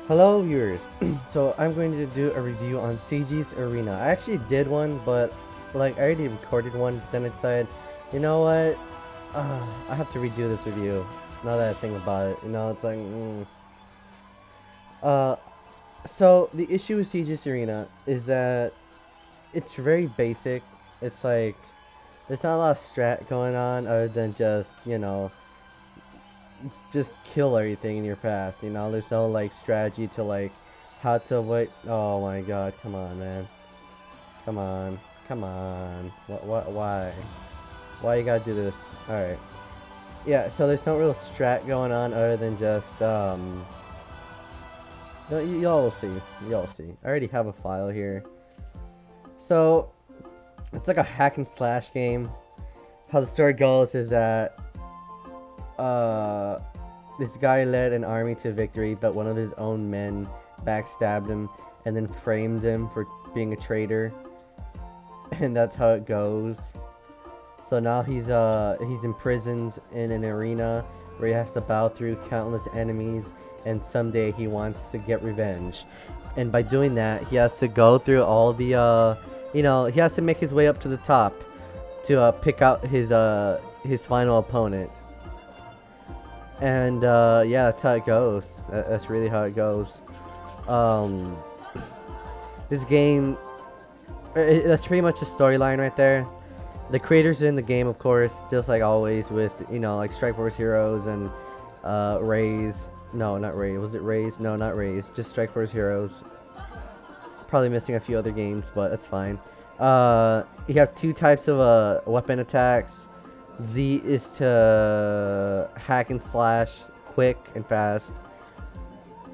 Hello viewers, so I'm going to do a review on Siegius Arena. I actually did one, but like I already recorded one, but then I decided, you know what, I have to redo this review. Now that I think about it, it's like, uh, so the issue with Siegius Arena is that it's very basic. It's like, there's not a lot of strat going on other than just kill everything in your path. There's no like strategy to like how to avoid. Oh my god, come on, man, come on, come on. What? Why you gotta do this? All right. Yeah. So there's no real strat going on other than just y'all will see. Y'all will see. I already have a file here. So it's like a hack and slash game. How the story goes is that uh this guy led an army to victory, but one of his own men backstabbed him and then framed him for being a traitor. And that's how it goes. So now he's imprisoned in an arena where he has to bow through countless enemies, and someday he wants to get revenge. And by doing that, he has to go through all the he has to make his way up to the top to pick out his final opponent. And yeah, that's how it goes. That's really how it goes. Um, this game, that's pretty much the storyline right there. The creators in the game, of course, just like always with like Strike Force Heroes and Rays. No, not Rays. Was it Rays? No, not Rays. Just Strike Force Heroes. Probably missing a few other games, but that's fine. You have two types of weapon attacks. Z is to hack and slash quick and fast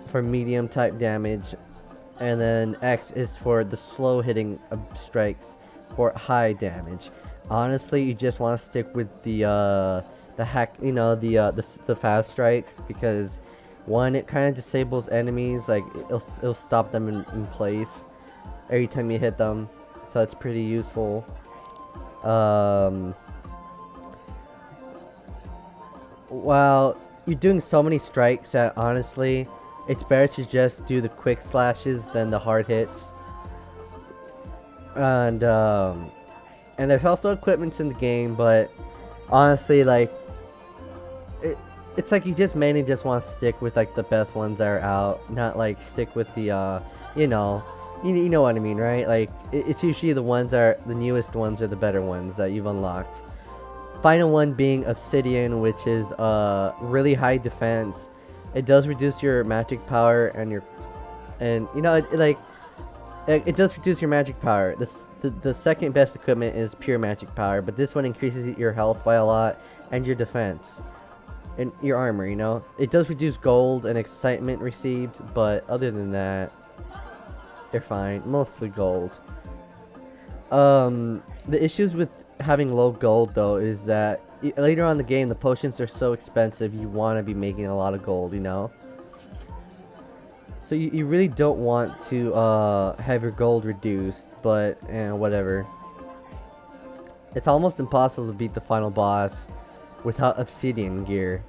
for medium type damage, and then X is for the slow hitting strikes for high damage. Honestly, you just want to stick with the hack, the fast strikes, because one, it kind of disables enemies, like it'll stop them in place every time you hit them, so it's pretty useful. Well, you're doing so many strikes that honestly, it's better to just do the quick slashes than the hard hits. And there's also equipments in the game, but honestly, like it's like you just mainly just want to stick with like the best ones that are out, not like stick with the you know, you know what I mean, right? Like it's usually the ones that are the newest ones are the better ones that you've unlocked. Final one being Obsidian, which is really high defense. It does reduce your magic power and it does reduce your magic power. The second best equipment is pure magic power, but this one increases your health by a lot and your defense and your armor. It does reduce gold and excitement received, but other than that, they're fine. Mostly gold. The issues with having low gold though is that later on in the game the potions are so expensive you want to be making a lot of gold, so you really don't want to have your gold reduced, but whatever. It's almost impossible to beat the final boss without obsidian gear.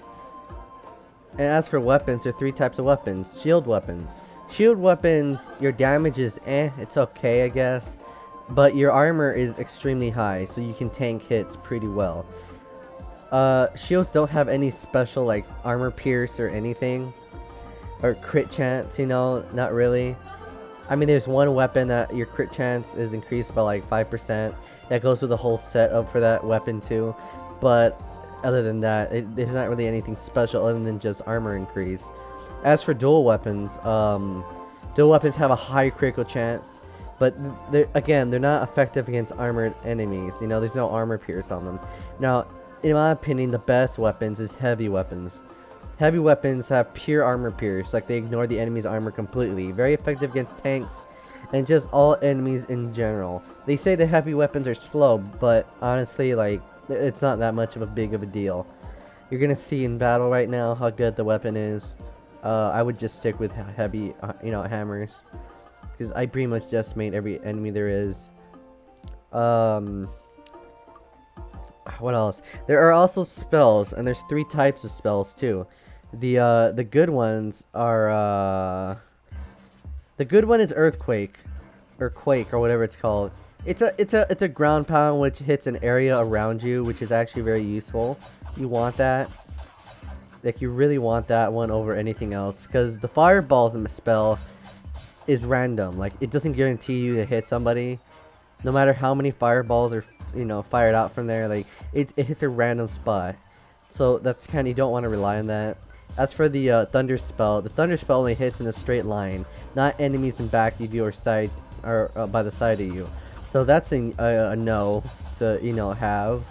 And as for weapons, there are three types of weapons. Shield weapons. Shield weapons, your damage is it's okay, I guess, but your armor is extremely high, so you can tank hits pretty well. Shields don't have any special like armor pierce or anything, or crit chance, not really. I mean, there's one weapon that your crit chance is increased by like 5%. That goes with the whole setup for that weapon too, but other than that, there's not really anything special other than just armor increase. As for dual weapons have a high critical chance, but they're not effective against armored enemies. There's no armor pierce on them. Now, in my opinion, the best weapons is heavy weapons. Heavy weapons have pure armor pierce, like they ignore the enemy's armor completely. Very effective against tanks and just all enemies in general. They say the heavy weapons are slow, but honestly, like, it's not that much of a big of a deal. You're gonna see in battle right now how good the weapon is. I would just stick with heavy, hammers, because I pretty much just made every enemy there is. What else? There are also spells, and there's three types of spells too. The good ones are The good one is Earthquake, or Quake, or whatever it's called. It's a ground pound which hits an area around you, which is actually very useful. You want that. Like, you really want that one over anything else, because the fireballs in the spell is random. Like, it doesn't guarantee you to hit somebody, no matter how many fireballs are, you know, fired out from there. Like, it hits a random spot, so that's kind of, you don't want to rely on that. As for the thunder spell, the thunder spell only hits in a straight line, not enemies in back of you or side, or by the side of you. So that's a no to, you know, have.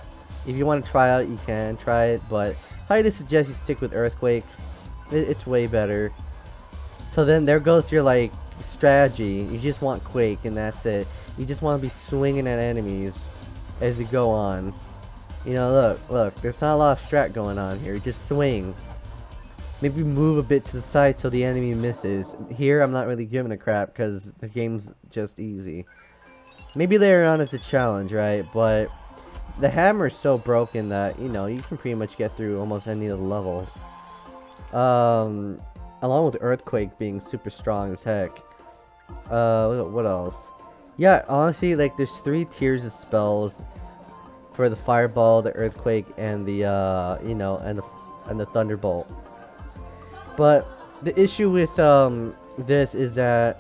If you want to try out, you can try it, but I highly suggest you stick with Earthquake. It's way better. So then there goes your, like, strategy. You just want Quake, and that's it. You just want to be swinging at enemies as you go on. You know, look, there's not a lot of strat going on here. Just swing. Maybe move a bit to the side so the enemy misses. Here, I'm not really giving a crap because the game's just easy. Maybe later on it's a challenge, right? But the hammer is so broken that, you know, you can pretty much get through almost any of the levels. Along with Earthquake being super strong as heck. What else? Yeah, honestly, like, there's 3 tiers of spells for the Fireball, the Earthquake, and the, you know, and the Thunderbolt. But the issue with this is that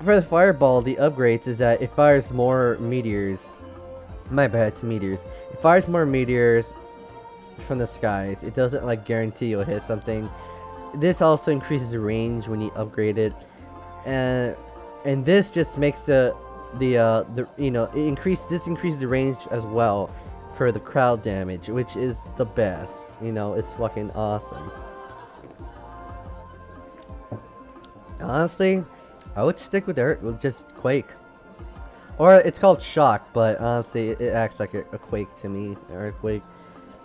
for the Fireball, the upgrades is that it fires more meteors. My bad, it's meteors. It fires more meteors from the skies. It doesn't, like, guarantee you'll hit something. This also increases the range when you upgrade it, and this just makes the you know, this increases the range as well for the crowd damage, which is the best. You know, it's fucking awesome. Honestly, I would stick with just Quake. Or it's called Shock, but honestly, it acts like a Quake to me. Earthquake,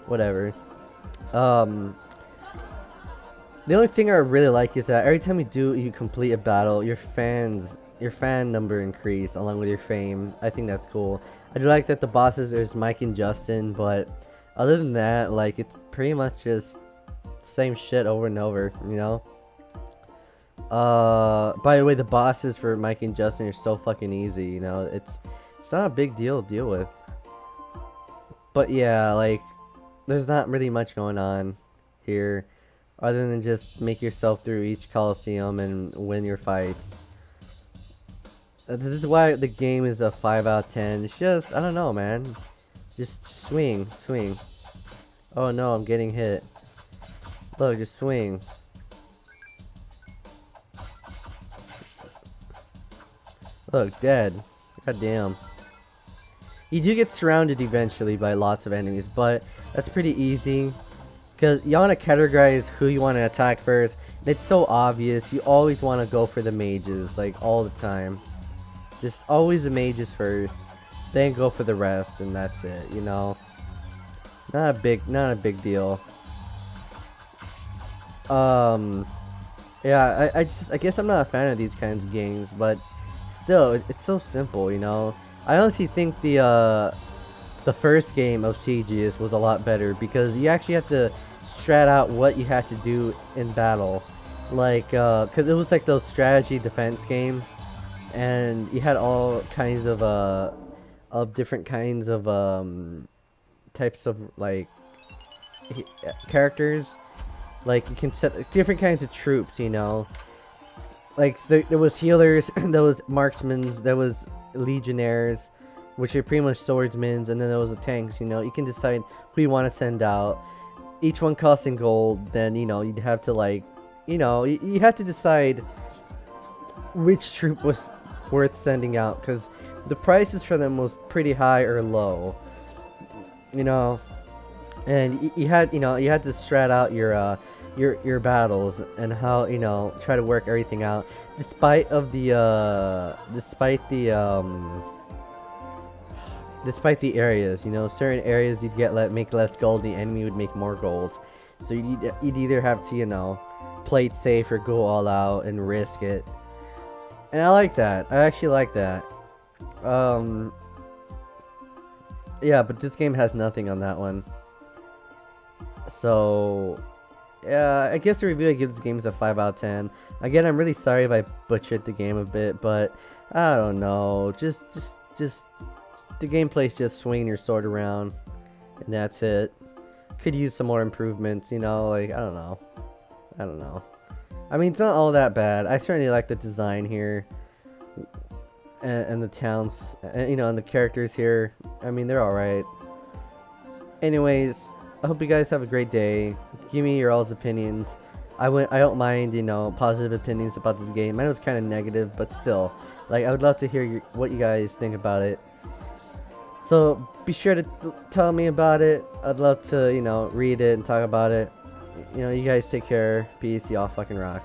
whatever. The only thing I really like is that every time you complete a battle, your fan number increase along with your fame. I think that's cool. I do like that the bosses there's Mike and Justin, but other than that, like, it's pretty much just same shit over and over, you know? By the way, the bosses for Mike and Justin are so fucking easy, you know? It's not a big deal to deal with. But yeah, like, there's not really much going on here other than just make yourself through each Coliseum and win your fights. This is why the game is a 5 out of 10. It's just, I don't know, man. Just swing. Oh no, I'm getting hit. Look, just swing. Look, dead. God damn. You do get surrounded eventually by lots of enemies, but that's pretty easy. Because you want to categorize who you want to attack first. And it's so obvious. You always want to go for the mages, like, all the time. Just always the mages first, then go for the rest, and that's it, you know. Not a big deal. Yeah, I guess I'm not a fan of these kinds of games, but still, it's so simple, you know. I honestly think the first game of Siegius was a lot better because you actually have to strat out what you had to do in battle, like, cause it was like those strategy defense games. And you had all kinds of different kinds of types of, like, characters. Like, you can set different kinds of troops, you know. Like, there was healers, there was marksmen, there was legionnaires, which are pretty much swordsmen, and then there was the tanks, you know. You can decide who you want to send out. Each one costing gold, then, you know, you'd have to, like, you know, you had to decide which troop was worth sending out, because the prices for them was pretty high or low, you know. And you had to strat out your battles and how, you know, try to work everything out despite the areas, you know. Certain areas you'd make less gold, the enemy would make more gold, so you'd either have to, you know, play it safe or go all out and risk it. And I like that. I actually like that. Yeah, but this game has nothing on that one. So, I guess the review I give this game is a 5 out of 10. Again, I'm really sorry if I butchered the game a bit, but I don't know. Just the gameplay's just swinging your sword around, and that's it. Could use some more improvements, you know, like, I don't know. I mean, it's not all that bad. I certainly like the design here, and the towns, and, you know, and the characters here. I mean, they're alright. Anyways, I hope you guys have a great day. Give me your all's opinions. I don't mind, you know, positive opinions about this game. I know it's kind of negative, but still, like, I would love to hear what you guys think about it. So be sure to tell me about it. I'd love to, you know, read it and talk about it. You know, you guys take care. Peace. Y'all fucking rock.